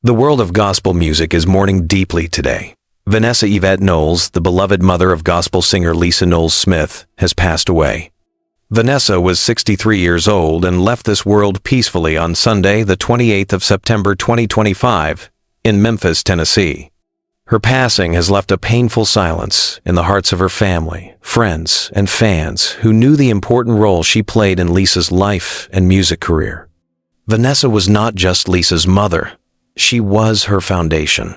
The world of gospel music is mourning deeply today. Vanessa Yvette Knowles, the beloved mother of gospel singer Lisa Knowles-Smith, has passed away. Vanessa was 63 years old and left this world peacefully on Sunday, the 28th of September 2025, in Memphis, Tennessee. Her passing has left a painful silence in the hearts of her family, friends, and fans who knew the important role she played in Lisa's life and music career. Vanessa was not just Lisa's mother. She was her foundation.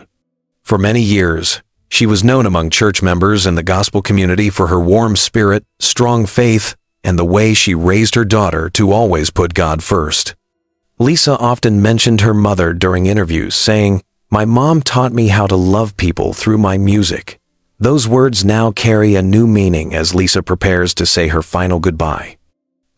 For many years, she was known among church members and the gospel community for her warm spirit, strong faith, and the way she raised her daughter to always put God first. Lisa often mentioned her mother during interviews, saying, "My mom taught me how to love people through my music." Those words now carry a new meaning as Lisa prepares to say her final goodbye.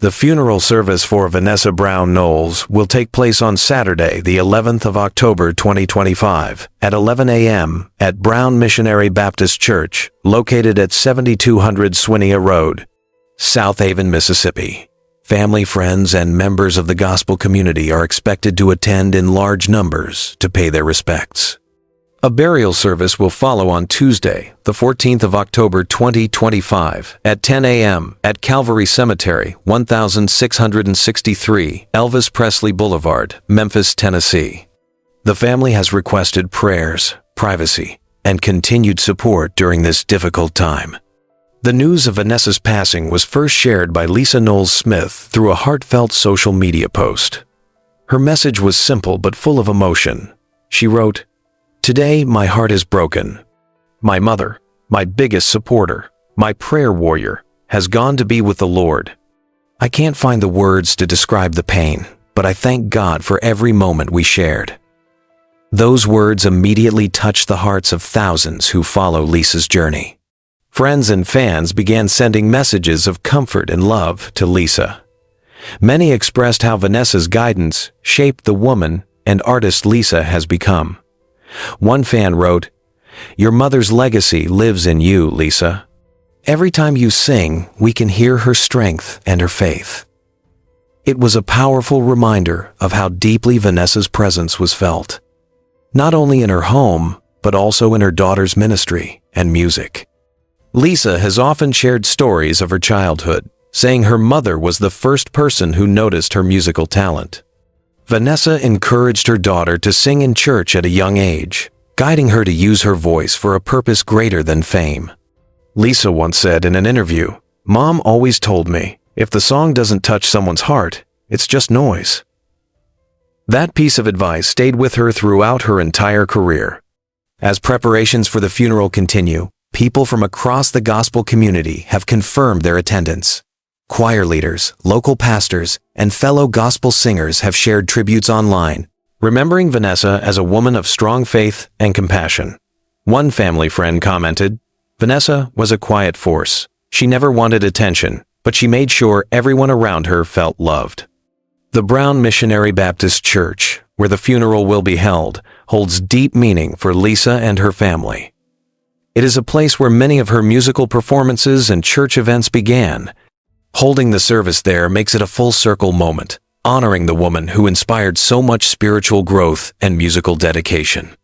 The funeral service for Vanessa Brown Knowles will take place on Saturday, the 11th of October 2025, at 11 a.m. at Brown Missionary Baptist Church, located at 7200 Swinia Road, South Haven, Mississippi. Family, friends, and members of the gospel community are expected to attend in large numbers to pay their respects. A burial service will follow on Tuesday, the 14th of October 2025, at 10 a.m. at Calvary Cemetery, 1663 Elvis Presley Boulevard, Memphis, Tennessee. The family has requested prayers, privacy, and continued support during this difficult time. The news of Vanessa's passing was first shared by Lisa Knowles-Smith through a heartfelt social media post. Her message was simple but full of emotion. She wrote, "Today, my heart is broken. My mother, my biggest supporter, my prayer warrior, has gone to be with the Lord. I can't find the words to describe the pain, but I thank God for every moment we shared." Those words immediately touched the hearts of thousands who follow Lisa's journey. Friends and fans began sending messages of comfort and love to Lisa. Many expressed how Vanessa's guidance shaped the woman and artist Lisa has become. One fan wrote, "Your mother's legacy lives in you, Lisa. Every time you sing, we can hear her strength and her faith." It was a powerful reminder of how deeply Vanessa's presence was felt, not only in her home, but also in her daughter's ministry and music. Lisa has often shared stories of her childhood, saying her mother was the first person who noticed her musical talent. Vanessa encouraged her daughter to sing in church at a young age, guiding her to use her voice for a purpose greater than fame. Lisa once said in an interview, "Mom always told me, if the song doesn't touch someone's heart, it's just noise." That piece of advice stayed with her throughout her entire career. As preparations for the funeral continue, people from across the gospel community have confirmed their attendance. Choir leaders, local pastors, and fellow gospel singers have shared tributes online, remembering Vanessa as a woman of strong faith and compassion. One family friend commented, "Vanessa was a quiet force. She never wanted attention, but she made sure everyone around her felt loved." The Brown Missionary Baptist Church, where the funeral will be held, holds deep meaning for Lisa and her family. It is a place where many of her musical performances and church events began. Holding the service there makes it a full-circle moment, honoring the woman who inspired so much spiritual growth and musical dedication.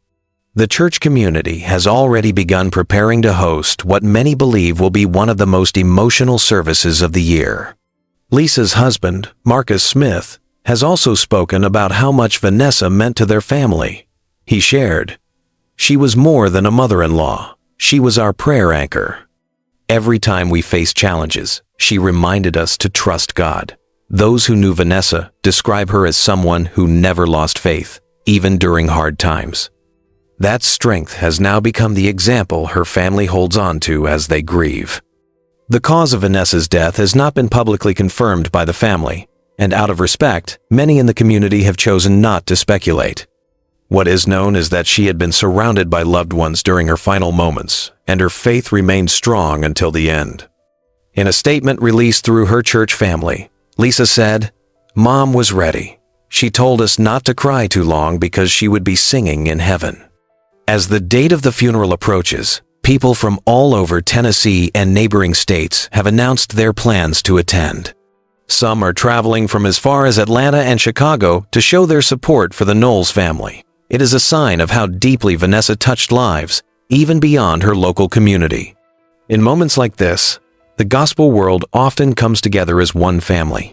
The church community has already begun preparing to host what many believe will be one of the most emotional services of the year. Lisa's husband, Marcus Smith, has also spoken about how much Vanessa meant to their family. He shared, "She was more than a mother-in-law. She was our prayer anchor. Every time we faced challenges, she reminded us to trust God." Those who knew Vanessa describe her as someone who never lost faith, even during hard times. That strength has now become the example her family holds on to as they grieve. The cause of Vanessa's death has not been publicly confirmed by the family, and out of respect, many in the community have chosen not to speculate. What is known is that she had been surrounded by loved ones during her final moments, and her faith remained strong until the end. In a statement released through her church family, Lisa said, "Mom was ready. She told us not to cry too long because she would be singing in heaven." As the date of the funeral approaches, people from all over Tennessee and neighboring states have announced their plans to attend. Some are traveling from as far as Atlanta and Chicago to show their support for the Knowles family. It is a sign of how deeply Vanessa touched lives, even beyond her local community. In moments like this, the gospel world often comes together as one family.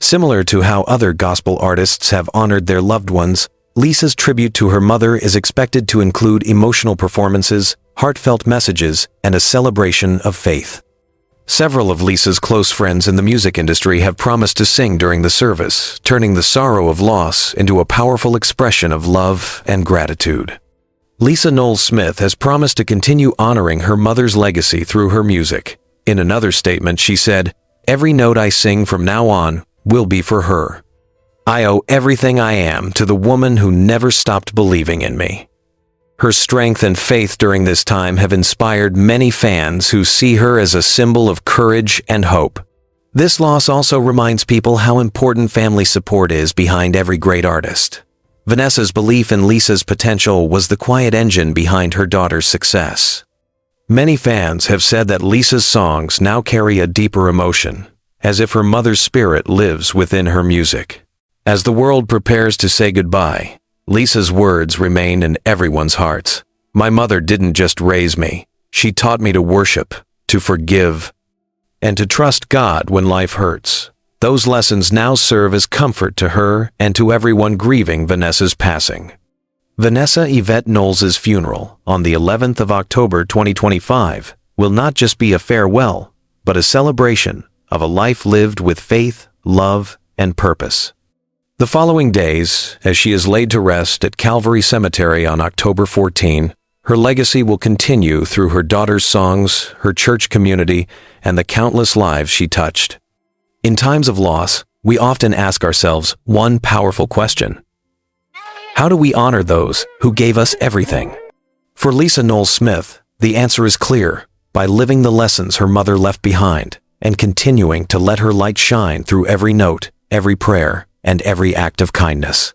Similar to how other gospel artists have honored their loved ones, Lisa's tribute to her mother is expected to include emotional performances, heartfelt messages, and a celebration of faith. Several of Lisa's close friends in the music industry have promised to sing during the service, turning the sorrow of loss into a powerful expression of love and gratitude. Lisa Knowles-Smith has promised to continue honoring her mother's legacy through her music. In another statement, she said, "Every note I sing from now on will be for her. I owe everything I am to the woman who never stopped believing in me." Her strength and faith during this time have inspired many fans who see her as a symbol of courage and hope. This loss also reminds people how important family support is behind every great artist. Vanessa's belief in Lisa's potential was the quiet engine behind her daughter's success. Many fans have said that Lisa's songs now carry a deeper emotion, as if her mother's spirit lives within her music. As the world prepares to say goodbye, Lisa's words remain in everyone's hearts. "My mother didn't just raise me. She taught me to worship, to forgive, and to trust God when life hurts." Those lessons now serve as comfort to her and to everyone grieving Vanessa's passing. Vanessa Yvette Knowles' funeral on the 11th of October 2025 will not just be a farewell, but a celebration of a life lived with faith, love, and purpose. The following days, as she is laid to rest at Calvary Cemetery on October 14, her legacy will continue through her daughter's songs, her church community, and the countless lives she touched. In times of loss, we often ask ourselves one powerful question: how do we honor those who gave us everything? For Lisa Knowles-Smith, the answer is clear: by living the lessons her mother left behind and continuing to let her light shine through every note, every prayer, and every act of kindness.